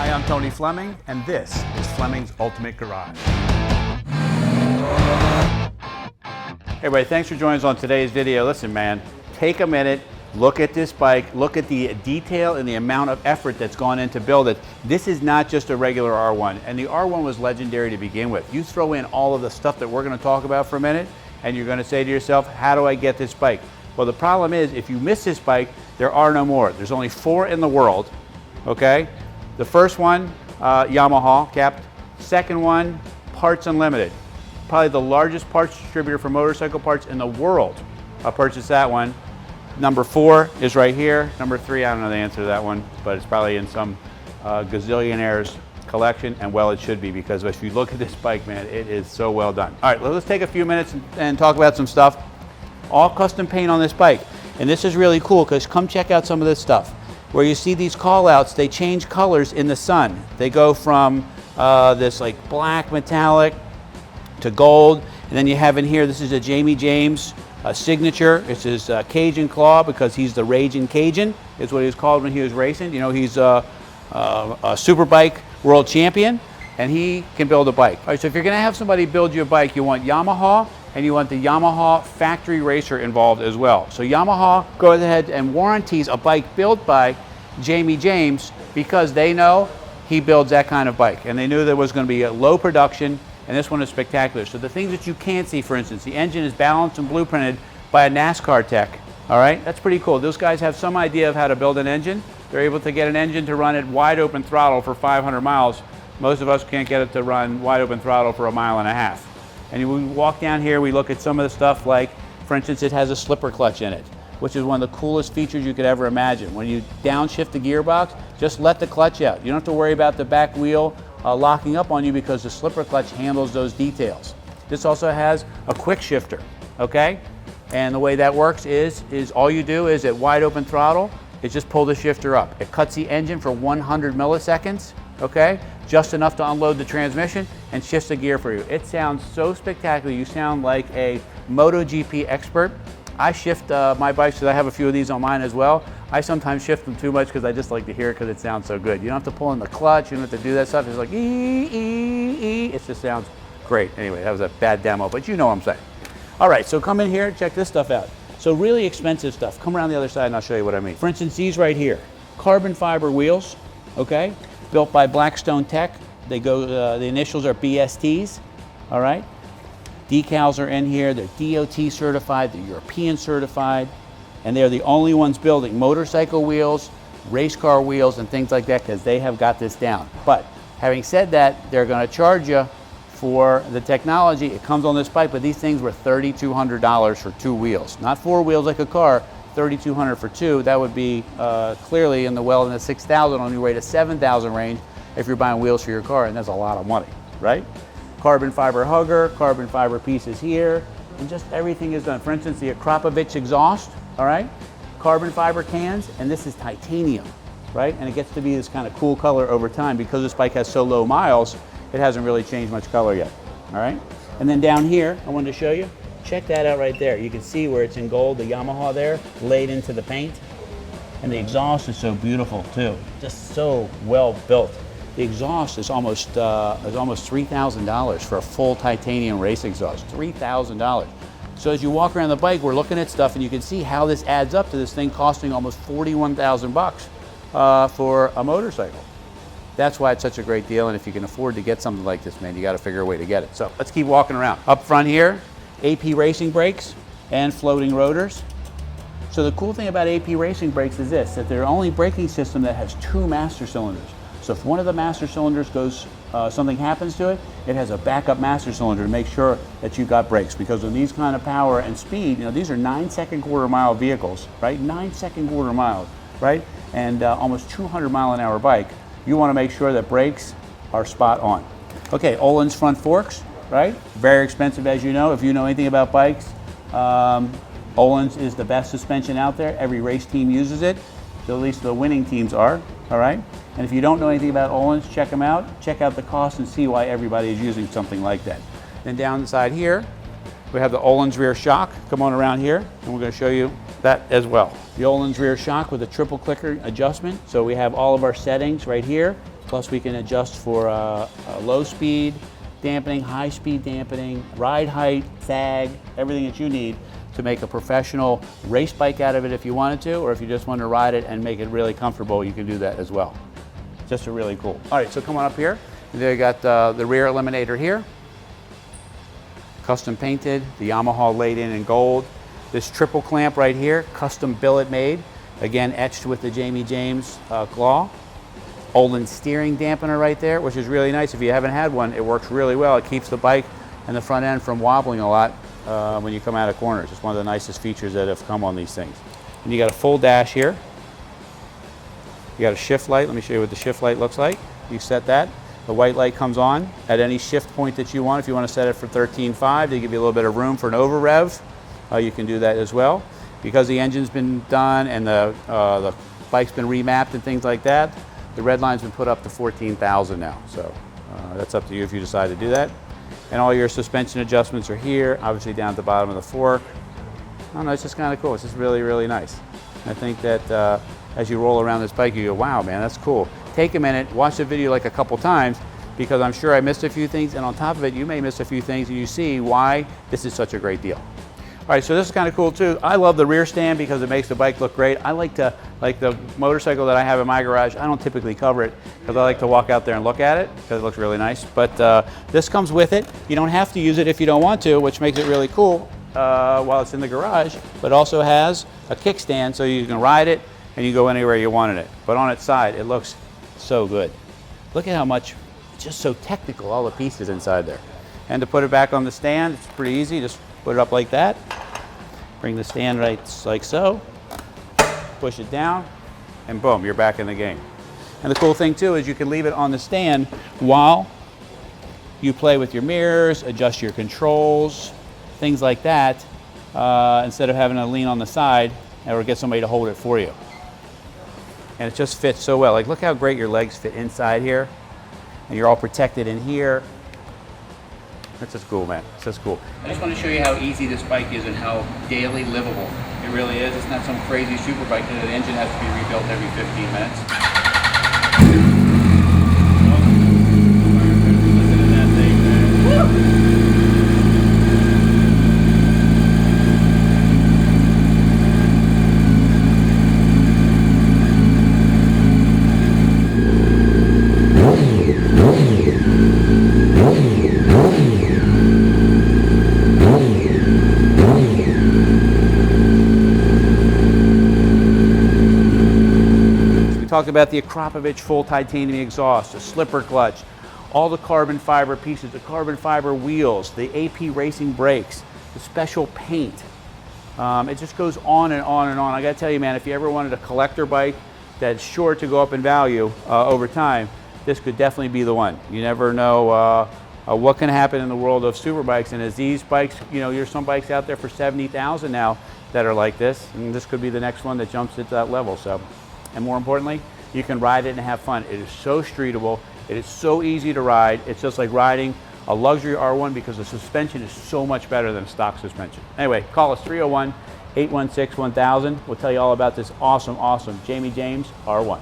Hi, I'm Tony Fleming, and this is Fleming's Ultimate Garage. Hey everybody, thanks for joining us on today's video. Listen man, take a minute, look at this bike, look at the detail and the amount of effort that's gone in to build it. This is not just a regular R1, and the R1 was legendary to begin with. You throw in all of the stuff that we're going to talk about for a minute, and you're going to say to yourself, how do I get this bike? Well, the problem is, if you miss this bike, there are no more. There's only 4 in the world, okay? The first one, Yamaha kept. Second one, Parts Unlimited. Probably the largest parts distributor for motorcycle parts in the world. I'll purchase that one. Number 4 is right here. Number 3, I don't know the answer to that one, but it's probably in some gazillionaire's collection, and well, it should be, because if you look at this bike, man, it is so well done. All right, let's take a few minutes and talk about some stuff. All custom paint on this bike, and this is really cool because come check out some of this stuff. Where you see these call outs, they change colors in the sun. They go from this like black metallic to gold, and then you have in here, this is a Jamie James signature. This is Cajun Claw, because he's the Ragin Cajun, is what he was called when he was racing. You know, he's a Superbike world champion, and he can build a bike. All right, so if you're gonna have somebody build you a bike, you want Yamaha, and you want the Yamaha factory racer involved as well. So Yamaha goes ahead and warranties a bike built by Jamie James, because they know he builds that kind of bike, and they knew there was going to be a low production, and this one is spectacular. So the things that you can't see, for instance, the engine is balanced and blueprinted by a NASCAR tech. All right, that's pretty cool. Those guys have some idea of how to build an engine. They're able to get an engine to run at wide open throttle for 500 miles. Most of us can't get it to run wide open throttle for 1.5 miles. And we walk down here, we look at some of the stuff like, for instance, it has a slipper clutch in it, which is one of the coolest features you could ever imagine. When you downshift the gearbox, just let the clutch out. You don't have to worry about the back wheel locking up on you, because the slipper clutch handles those details. This also has a quick shifter, okay? And the way that works is all you do is at wide open throttle, is just pull the shifter up. It cuts the engine for 100 milliseconds, okay? Just enough to unload the transmission and shifts the gear for you. It sounds so spectacular. You sound like a MotoGP expert. I shift my bikes, because I have a few of these on mine as well. I sometimes shift them too much because I just like to hear it, because it sounds so good. You don't have to pull in the clutch, you don't have to do that stuff. It's like it just sounds great. Anyway, that was a bad demo, but you know what I'm saying. All right, so come in here, check this stuff out. So really expensive stuff. Come around the other side and I'll show you what I mean. For instance, these right here, carbon fiber wheels, okay? Built by Blackstone Tech. They go, the initials are BSTs, all right? Decals are in here, they're DOT certified, they're European certified, and they're the only ones building motorcycle wheels, race car wheels, and things like that, because they have got this down. But having said that, they're going to charge you for the technology. It comes on this bike, but these things were $3,200 for 2 wheels. Not 4 wheels like a car, $3,200 for 2. That would be clearly in the $6,000 on your way to $7,000 range if you're buying wheels for your car, and that's a lot of money, right? Carbon fiber hugger, carbon fiber pieces here, and just everything is done. For instance, the Akrapovic exhaust, all right? Carbon fiber cans, and this is titanium, right? And it gets to be this kind of cool color over time. Because this bike has so low miles, it hasn't really changed much color yet, all right? And then down here, I wanted to show you, check that out right there. You can see where it's in gold, the Yamaha there, laid into the paint. And the exhaust is so beautiful too, just so well built. The exhaust is almost $3,000 for a full titanium race exhaust, $3,000. So as you walk around the bike, we're looking at stuff, and you can see how this adds up to this thing costing almost 41,000 bucks for a motorcycle. That's why it's such a great deal, and if you can afford to get something like this, man, you got to figure a way to get it. So let's keep walking around. Up front here, AP racing brakes and floating rotors. So the cool thing about AP racing brakes is this, that they're the only braking system that has 2 master cylinders. So if one of the master cylinders goes, something happens to it, it has a backup master cylinder to make sure that you've got brakes. Because with these kind of power and speed, you know, these are 9-second quarter-mile vehicles, right? 9-second quarter miles, right? And almost 200-mile-an-hour bike. You want to make sure that brakes are spot on. Okay, Öhlins front forks, right? Very expensive, as you know. If you know anything about bikes, Öhlins is the best suspension out there. Every race team uses it. At least the winning teams are, all right? And if you don't know anything about Öhlins, check them out. Check out the cost and see why everybody is using something like that. Then down the side here, we have the Öhlins rear shock. Come on around here, and we're going to show you that as well. The Öhlins rear shock with a triple clicker adjustment. So we have all of our settings right here. Plus we can adjust for low speed dampening, high speed dampening, ride height, sag, everything that you need to make a professional race bike out of it if you wanted to, or if you just want to ride it and make it really comfortable, you can do that as well. Just a really cool. All right, so come on up here. There you got the rear eliminator here. Custom painted, the Yamaha laid in gold. This triple clamp right here, custom billet made. Again, etched with the Jamie James claw. Olin steering dampener right there, which is really nice. If you haven't had one, it works really well. It keeps the bike and the front end from wobbling a lot when you come out of corners. It's one of the nicest features that have come on these things. And you got a full dash here. You got a shift light. Let me show you what the shift light looks like. You set that. The white light comes on at any shift point that you want. If you want to set it for 13.5 to give you a little bit of room for an over rev, you can do that as well. Because the engine's been done and the bike's been remapped and things like that, the red line's been put up to 14,000 now. So that's up to you if you decide to do that. And all your suspension adjustments are here, obviously down at the bottom of the fork. I don't know, it's just kind of cool. It's just really, really nice. I think that as you roll around this bike, you go, wow, man, that's cool. Take a minute, watch the video like a couple times, because I'm sure I missed a few things, and on top of it, you may miss a few things, and you see why this is such a great deal. All right, so this is kind of cool too. I love the rear stand because it makes the bike look great. I like the motorcycle that I have in my garage, I don't typically cover it because I like to walk out there and look at it because it looks really nice. But this comes with it. You don't have to use it if you don't want to, which makes it really cool while it's in the garage, but also has a kickstand so you can ride it and you go anywhere you want in it. But on its side, it looks so good. Look at how much, it's just so technical, all the pieces inside there. And to put it back on the stand, it's pretty easy. Just put it up like that. Bring the stand right like so. Push it down, and boom, you're back in the game. And the cool thing too is you can leave it on the stand while you play with your mirrors, adjust your controls, things like that, instead of having to lean on the side or get somebody to hold it for you. And it just fits so well. Like, look how great your legs fit inside here, and you're all protected in here. That's just cool, man. It's just cool. I just want to show you how easy this bike is and how daily livable it really is. It's not some crazy super bike that the engine has to be rebuilt every 15 minutes. Listen to that thing, man. Talked about the Akrapovic full titanium exhaust, the slipper clutch, all the carbon fiber pieces, the carbon fiber wheels, the AP racing brakes, the special paint. It just goes on and on and on. I gotta tell you, man, if you ever wanted a collector bike that's sure to go up in value over time, this could definitely be the one. You never know what can happen in the world of super bikes, and as these bikes, you know, there's some bikes out there for 70,000 now that are like this, and this could be the next one that jumps into that level. So. And more importantly, you can ride it and have fun. It is so streetable. It is so easy to ride. It's just like riding a luxury R1 because the suspension is so much better than stock suspension. Anyway, call us 301-816-1000. We'll tell you all about this awesome, awesome Jamie James R1.